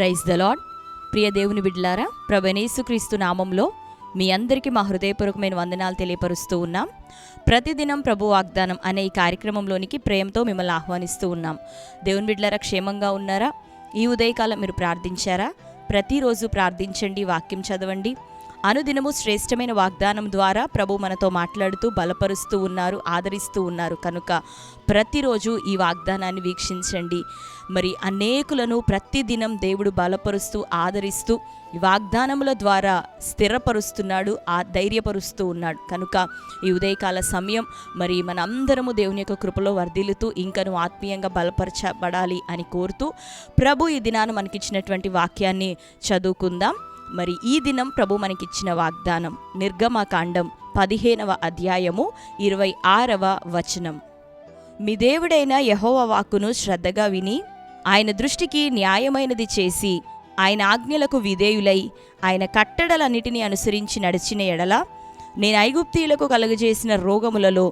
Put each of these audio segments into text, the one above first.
Praise the lord. ప్రియ దేవుని బిడ్డలారా, ప్రభువైన యేసుక్రీస్తు నామంలో మీ అందరికీ మా హృదయపూర్వకమైన వందనాలు తెలియపరుస్తూ ఉన్నాం. ప్రతిదినం ప్రభు వాగ్దానం అనే ఈ కార్యక్రమంలోనికి ప్రేమతో మిమ్మల్ని ఆహ్వానిస్తూ ఉన్నాం. దేవుని బిడ్డలారా, క్షేమంగా ఉన్నారా? ఈ ఉదయకాలం మీరు ప్రార్థించారా? ప్రతిరోజు ప్రార్థించండి, వాక్యం చదవండి. అనుదినము శ్రేష్టమైన వాగ్దానం ద్వారా ప్రభు మనతో మాట్లాడుతూ బలపరుస్తూ ఉన్నారు, ఆదరిస్తూ ఉన్నారు. కనుక ప్రతిరోజు ఈ వాగ్దానాన్ని వీక్షించండి. మరి అనేకులను ప్రతిదినం దేవుడు బలపరుస్తూ ఆదరిస్తూ ఈ వాగ్దానముల ద్వారా స్థిరపరుస్తున్నాడు, ధైర్యపరుస్తూ ఉన్నాడు. కనుక ఈ ఉదయకాల సమయం మరి మనందరము దేవుని యొక్క కృపలో వర్ధిల్లుతూ ఇంకను ఆత్మీయంగా బలపరచబడాలి అని కోరుతూ ప్రభు ఈ దినాన మనకిచ్చినటువంటి వాక్యాన్ని చదువుకుందాం. మరి ఈ దినం ప్రభు మనకిచ్చిన వాగ్దానం నిర్గమకాండం 15వ అధ్యాయము 26వ వచనం. మీ దేవుడైన యెహోవా వాక్కును శ్రద్ధగా విని ఆయన దృష్టికి న్యాయమైనది చేసి ఆయన ఆజ్ఞలకు విధేయులై ఆయన కట్టడలన్నిటినీ అనుసరించి నడిచిన ఎడల నేను ఐగుప్తీయులకు కలుగజేసిన రోగములలో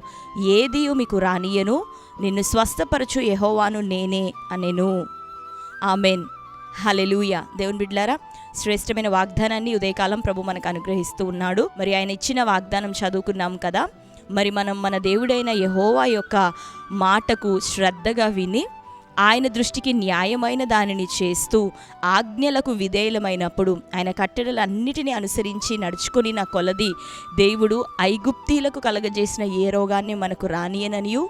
ఏదియూ మీకు రానియను, నిన్ను స్వస్థపరచు యెహోవాను నేనే అనెను. ఆమెన్. హల్లెలూయా. దేవుని బిడ్డలారా, శ్రేష్టమైన వాగ్దానాన్ని ఉదయకాలం ప్రభు మనకు అనుగ్రహిస్తూ ఉన్నాడు. మరి ఆయన ఇచ్చిన వాగ్దానం చదువుకున్నాం కదా. మరి మనం మన దేవుడైన యెహోవా యొక్క మాటకు శ్రద్ధగా విని ఆయన దృష్టికి న్యాయమైన దానిని చేస్తూ ఆజ్ఞలకు విధేయులమైనప్పుడు ఆయన కట్టడలన్నిటినీ అనుసరించి నడుచుకొని నా కొలది దేవుడు ఐగుప్తీలకు కలగజేసిన ఏ రోగాన్ని మనకు రానియననియు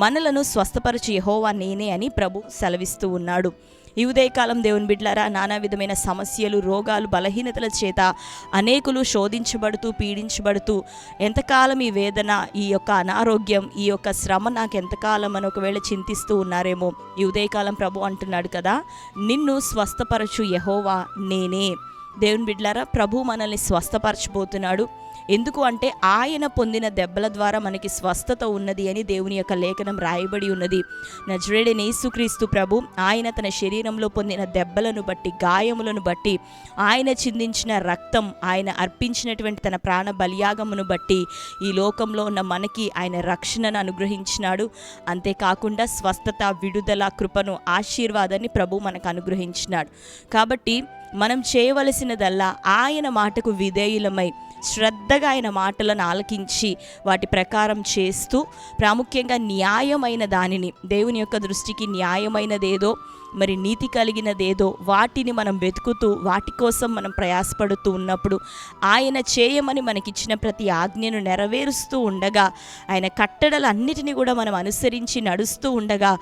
మనలను స్వస్థపరచు యెహోవా నేనే అని ప్రభు సెలవిస్తూ ఉన్నాడు. ఈ ఉదయకాలం దేవుని బిడ్డలారా, నానా విధమైన సమస్యలు, రోగాలు, బలహీనతల చేత అనేకులు శోధించబడుతూ పీడించబడుతూ ఎంతకాలం ఈ వేదన, ఈ యొక్క అనారోగ్యం, ఈ యొక్క శ్రమ నాకు ఎంతకాలం అని ఒకవేళ చింతిస్తూ ఉన్నారేమో. ఈ ఉదయకాలం ప్రభు అంటున్నాడు కదా, నిన్ను స్వస్థపరచు యెహోవా నేనే. దేవుని బిడ్డలారా, ప్రభు మనల్ని స్వస్థపరచబోతున్నాడు. ఎందుకు అంటే ఆయన పొందిన దెబ్బల ద్వారా మనకి స్వస్థత ఉన్నది అని దేవుని యొక్క లేఖనం రాయబడి ఉన్నది. నజరేయుడైన యేసుక్రీస్తు ప్రభు ఆయన తన శరీరంలో పొందిన దెబ్బలను బట్టి, గాయములను బట్టి, ఆయన చిందించిన రక్తం, ఆయన అర్పించినటువంటి తన ప్రాణ బలియాగమును బట్టి ఈ లోకంలో ఉన్న మనకి ఆయన రక్షణను అనుగ్రహించినాడు. అంతేకాకుండా స్వస్థత, విడుదల, కృపను, ఆశీర్వాదాన్ని ప్రభు మనకు అనుగ్రహించినాడు. కాబట్టి మనం చేయవలసినదల్లా ఆయన మాటకు విధేయులమై శ్రద్ధగా ఆయన మాటలను ఆలకించి వాటి ప్రకారం చేస్తూ ప్రాముఖ్యంగా న్యాయమైన దానిని, దేవుని యొక్క దృష్టికి న్యాయమైనదేదో, మరి నీతి కలిగినదేదో వాటిని మనం వెతుకుతూ వాటి కోసం మనం ప్రయాసపడుతూ ఉన్నప్పుడు ఆయన చేయమని మనకిచ్చిన ప్రతి ఆజ్ఞను నెరవేరుస్తూ ఉండగా, ఆయన కట్టడలన్నిటినీ కూడా మనం అనుసరించి నడుస్తూ ఉండగా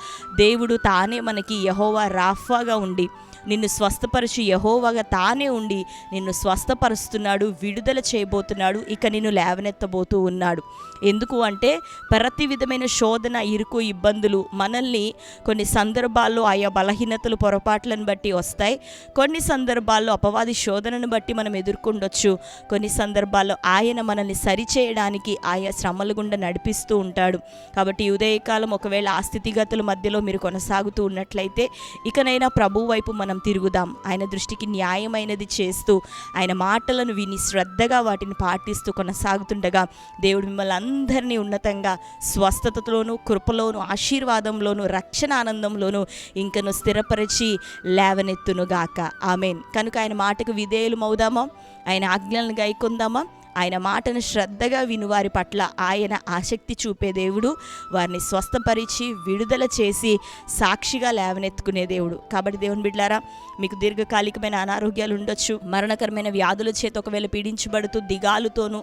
దేవుడు తానే మనకి యెహోవా రాఫాగా ఉండి నిన్ను స్వస్థపరచు యెహోవాగా తానే ఉండి నిన్ను స్వస్థపరుస్తున్నాడు, విడుదల చేయబోతున్నాడు, ఇక నిన్ను లేవనెత్తబోతూ ఉన్నాడు. ఎందుకు అంటే ప్రతి విధమైన శోధన, ఇరుకు, ఇబ్బందులు మనల్ని కొన్ని సందర్భాల్లో ఆయా బలహీనతలు, పొరపాట్లను బట్టి వస్తాయి. కొన్ని సందర్భాల్లో అపవాది శోధనను బట్టి మనం ఎదుర్కొండొచ్చు. కొన్ని సందర్భాల్లో ఆయన మనల్ని సరిచేయడానికి ఆయా శ్రమల గుండా నడిపిస్తూ ఉంటాడు. కాబట్టి ఉదయకాలం ఒకవేళ ఆ స్థితిగతుల మధ్యలో మీరు కొనసాగుతూ ఉన్నట్లయితే ఇకనైనా ప్రభు వైపు మనం తిరుగుదాం. ఆయన దృష్టికి న్యాయమైనది చేస్తూ ఆయన మాటలను విని శ్రద్ధగా వాటిని పాటిస్తూ కొనసాగుతుండగా దేవుడు మిమ్మల్ని అందరినీ ఉన్నతంగా స్వస్థతలోను, కృపలోను, ఆశీర్వాదంలోను, రక్షణ ఆనందంలోను ఇంకను స్థిరపరిచి లేవనెత్తునుగాక. ఆమెన్. కనుక ఆయన మాటకు విధేయులమవుదామా? ఆయన ఆజ్ఞలను గైకొందామా? ఆయన మాటను శ్రద్ధగా వినువారి పట్ల ఆయన ఆసక్తి చూపే దేవుడు, వారిని స్వస్థపరిచి విడుదల చేసి సాక్షిగా లేవనెత్తుకునే దేవుడు. కాబట్టి దేవుని బిడ్డలారా, మీకు దీర్ఘకాలికమైన అనారోగ్యాలు ఉండొచ్చు, మరణకరమైన వ్యాధుల చేత ఒకవేళ పీడించబడుతూ దిగాలుతోనూ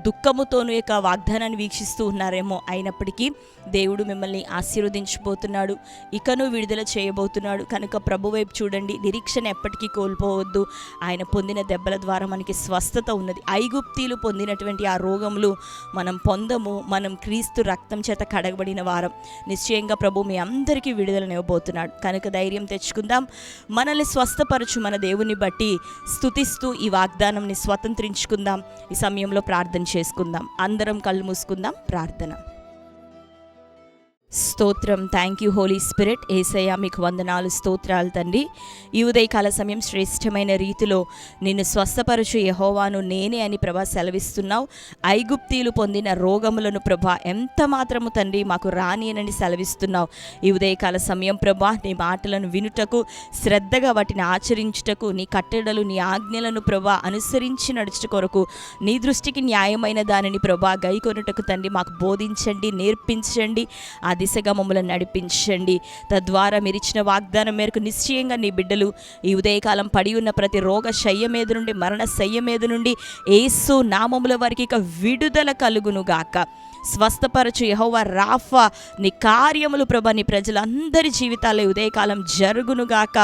దుఃఖముతోనూ యొక్క వాగ్దానాన్ని వీక్షిస్తూ ఉన్నారేమో. అయినప్పటికీ దేవుడు మిమ్మల్ని ఆశీర్వదించబోతున్నాడు, ఇకను విడుదల చేయబోతున్నాడు. కనుక ప్రభు వైపు చూడండి, నిరీక్షణ ఎప్పటికీ కోల్పోవద్దు. ఆయన పొందిన దెబ్బల ద్వారా మనకి స్వస్థత ఉన్నది. ఐగుప్తీలు పొందినటువంటి ఆ రోగములు మనం పొందము. మనం క్రీస్తు రక్తం చేత కడగబడిన వారం. నిశ్చయంగా ప్రభు మీ అందరికీ విడుదలనివ్వబోతున్నాడు. కనుక ధైర్యం తెచ్చుకుందాం. మనల్ని స్వస్థపరచు మన దేవుని బట్టి స్తుతిస్తూ ఈ వాగ్దానంని స్వతంత్రించుకుందాం. ఈ సమయంలో ప్రార్థన చేసుకుందాం. అందరం కళ్ళు మూసుకుందాం. ప్రార్థన. స్తోత్రం. Thank you holy spirit. యేసయ్య మీకు వందనాలు, స్తోత్రాలు తండ్రి. ఈ ఉదయకాల సమయం శ్రేష్టమైన రీతిలో నిన్ను స్వస్థపరచు యెహోవాను నేనే అని ప్రభా సెలవిస్తున్నావు. ఐగుప్తీయులు పొందిన రోగములను ప్రభా ఎంత మాత్రము తండ్రి మాకు రానియనని సెలవిస్తున్నావు. ఈ ఉదయకాల సమయం ప్రభా నీ మాటలను వినుటకు, శ్రద్ధగా వాటిని ఆచరించుటకు, నీ కట్టడలు నీ ఆజ్ఞలను ప్రభా అనుసరించి నడుచుట కొరకు, నీ దృష్టికి న్యాయమైన దానిని ప్రభా గైకొనుటకు తండ్రి మాకు బోధించండి, నేర్పించండి, ఆ దిశగా మమ్మల్ని నడిపించండి. తద్వారా మీరు ఇచ్చిన వాగ్దానం మేరకు నిశ్చయంగా నీ బిడ్డలు ఈ ఉదయకాలం పడి ఉన్న ప్రతి రోగ శయ్య మీద నుండి, మరణ శయ్య మీద నుండి యేసు నామముల వారికి ఇక విడుదల కలుగును గాక. స్వస్థపరచు యెహోవా రాఫా, నీ కార్యములు ప్రభా నీ ప్రజలందరి జీవితాల్లో ఉదయకాలం జరుగునుగాక.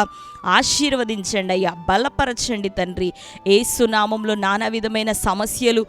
ఆశీర్వదించండి అయ్యా, బలపరచండి తండ్రి. యేసు నామంలో నానా విధమైన సమస్యలు,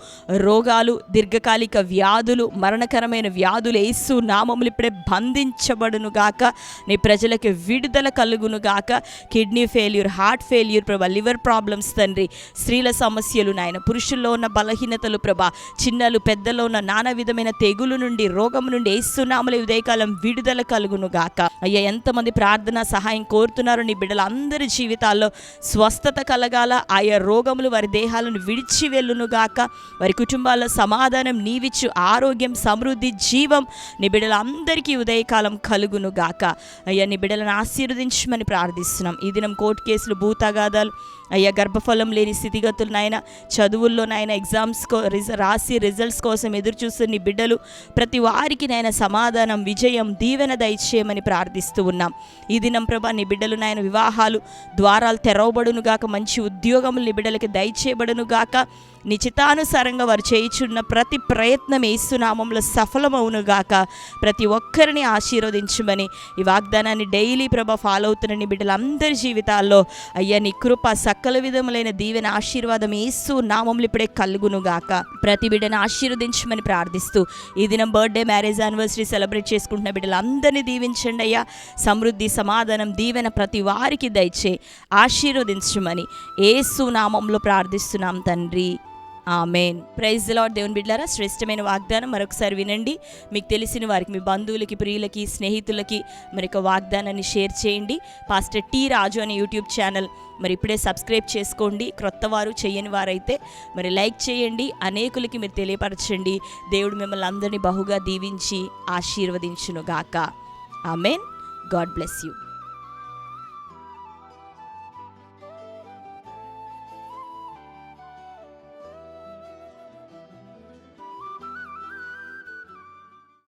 రోగాలు, దీర్ఘకాలిక వ్యాధులు, మరణకరమైన వ్యాధులు యేసు నామములు ఇప్పుడే బంధించబడునుగాక. నీ ప్రజలకు విడుదల కలుగునుగాక. కిడ్నీ ఫెయిల్యూర్, హార్ట్ ఫెయిల్యూర్ ప్రభా, లివర్ ప్రాబ్లమ్స్ తండ్రి, స్త్రీల సమస్యలు నాయన, పురుషుల్లో ఉన్న బలహీనతలు ప్రభా, చిన్నలు పెద్దలో ఉన్న నానా విధమైన తెగులు నుండి, రోగం నుండి యేసు నామములో ఉదయకాలం విడుదల కలుగునుగాక. అయ్యా, ఎంతమంది ప్రార్థన సహాయం కోరుతున్నారు నీ బిడ్డల అందరి జీవితాల్లో స్వస్థత కలగాల. ఆయా రోగములు వారి దేహాలను విడిచి వెళ్ళునుగాక. వారి కుటుంబాల్లో సమాధానం నీవిచ్చు, ఆరోగ్యం, సమృద్ధి, జీవం నీ బిడ్డలందరికీ ఉదయకాలం కలుగునుగాక. అయ్యా, నీ బిడ్డలను ఆశీర్వదించమని ప్రార్థిస్తున్నాం. ఈ దినం కోర్టు కేసులు, భూతగాదాలు, అయ్యా గర్భఫలం లేని స్థితిగతులు నాయన, చదువుల్లో నాయన ఎగ్జామ్స్ రాసి రిజల్ట్స్ కోసం ఎదురు చూస్తున్న నీ బిడ్డలు ప్రతి వారికి నాయన సమాధానం, విజయం, దీవెన దయచేయమని ప్రార్థిస్తూ ఉన్నాం. ఈ దినం ప్రభా నీ బిడ్డలు నాయన వివాహాలు ద్వారాలు తెరవబడునుగాక. మంచి ఉద్యోగములు నీ బిడ్డలకి దయచేయబడునుగాక. నీ చిత్తానుసారంగా వారు చేయుచున్న ప్రతి ప్రయత్నం యేసు నామములో సఫలమవునుగాక. ప్రతి ఒక్కరిని ఆశీర్వదించమని ఈ వాగ్దానాన్ని డైలీ ప్రభా ఫాలో అవుతున్న నీ బిడ్డలందరి జీవితాల్లో అయ్యా నీ కృప, సకల విధములైన దీవెన, ఆశీర్వాదం యేసు నామములు ఇప్పుడే కలుగునుగాక. ప్రతి బిడ్డను ఆశీర్వదించమని ప్రార్థిస్తూ ఈ దినం బర్త్డే, మ్యారేజ్, యానివర్సరీ సెలబ్రేట్ చేసుకుంటున్న బిడ్డలందరినీ దీవించండి అయ్యా. సమృద్ధి, సమాధానం, దీవెన ప్రతి వారికి దయచే ఆశీర్వదించమని యేసు నామములో ప్రార్థిస్తున్నాం తండ్రి. ఆమేన్. Praise the Lord. దేవుని బిడ్డలారా, శ్రేష్టమైన వాగ్దానం మరొకసారి వినండి. మీకు తెలిసిన వారికి, మీ బంధువులకి, ప్రియులకి, స్నేహితులకి మరొక వాగ్దానాన్ని షేర్ చేయండి. పాస్టర్ టి రాజు అనే యూట్యూబ్ ఛానల్ మరి ఇప్పుడే సబ్స్క్రైబ్ చేసుకోండి. క్రొత్త వారు, చేయని వారైతే మరి లైక్ చేయండి, అనేకులకి మీరు తెలియపరచండి. దేవుడు మిమ్మల్ని అందరినీ బహుగా దీవించి ఆశీర్వదించునుగాక. ఆమేన్. God bless you.